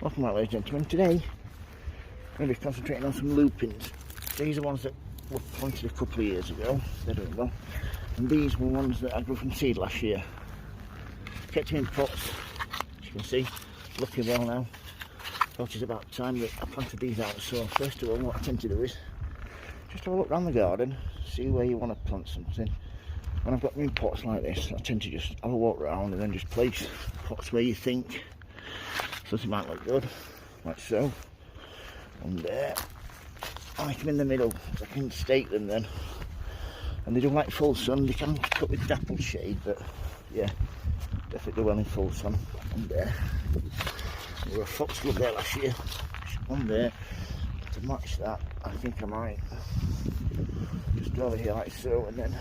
Welcome back, ladies and gentlemen. Today I'm going to be concentrating on some lupins. These are ones that were planted a couple of years ago. They're doing well. And these were ones that I grew from seed last year. Kept them in pots, as you can see, looking well now. Thought it's about time that I planted these out. So first of all, what I tend to do is just have a look around the garden, see where you want to plant something. When I've got them in pots like this, I tend to just have a walk around and then just place pots where you think something might look good, like so. And there, I like them in the middle. I can stake them then, and they don't like full sun. They can cut with dappled shade, but yeah, definitely well in full sun. And there, there were a foxglove there last year. One there to match that. I think I might just go over here like so, and then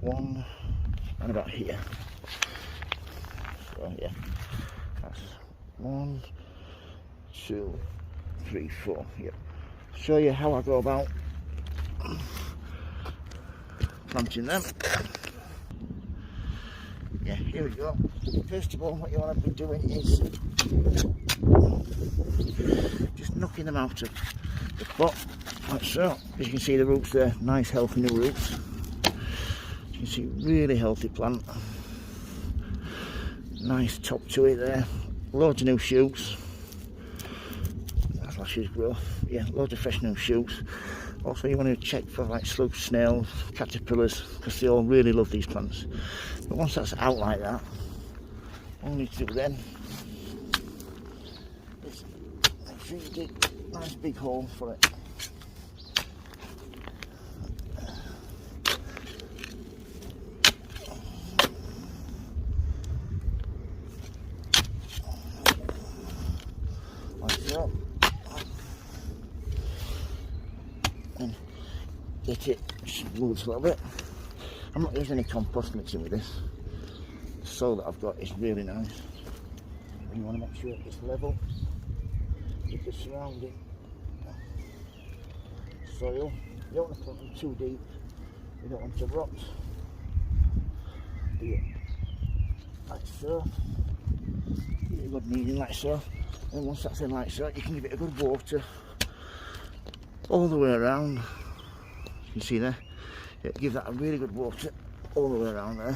one and about here. So yeah, that's 1, 2, 3, 4. Yep. Show you how I go about planting them. Yeah, here we go. First of all, what you want to be doing is just knocking them out of the pot, like so. As you can see, the roots there, nice healthy new roots. You can see, really healthy plant. Nice top to it there. Loads of new shoots. That's last year's growth. Yeah, loads of fresh new shoots. Also, you want to check for like slugs, snails, caterpillars, because they all really love these plants. But once that's out like that, all you need to do then is make sure you dig a nice big hole for it. Like so. And get it smooth a little bit. I'm not using any compost mixing with this. The soil that I've got is really nice. You want to make sure it's level with the surrounding soil. You don't want to put them too deep. You don't want to rot. Do it like so. Give it a good kneading like so. And once that's in like so, you can give it a good water all the way around. You can see there. Yeah, give that a really good water all the way around there.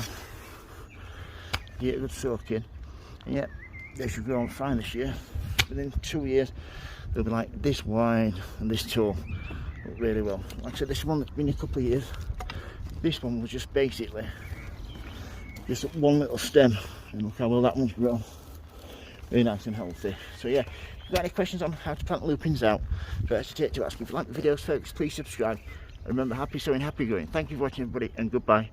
Give it a good soak in. And yeah, they should grow on fine this year. Within 2 years, they'll be like this wide and this tall. Look really well. Like I said, this one that's been a couple of years. This one was just basically just one little stem. And look how well that one's grown. Really nice and healthy. So yeah, if you've got any questions on how to plant lupins out, don't hesitate to ask. If you like the videos, folks, please subscribe. And remember, happy sowing, happy growing. Thank you for watching, everybody, and goodbye.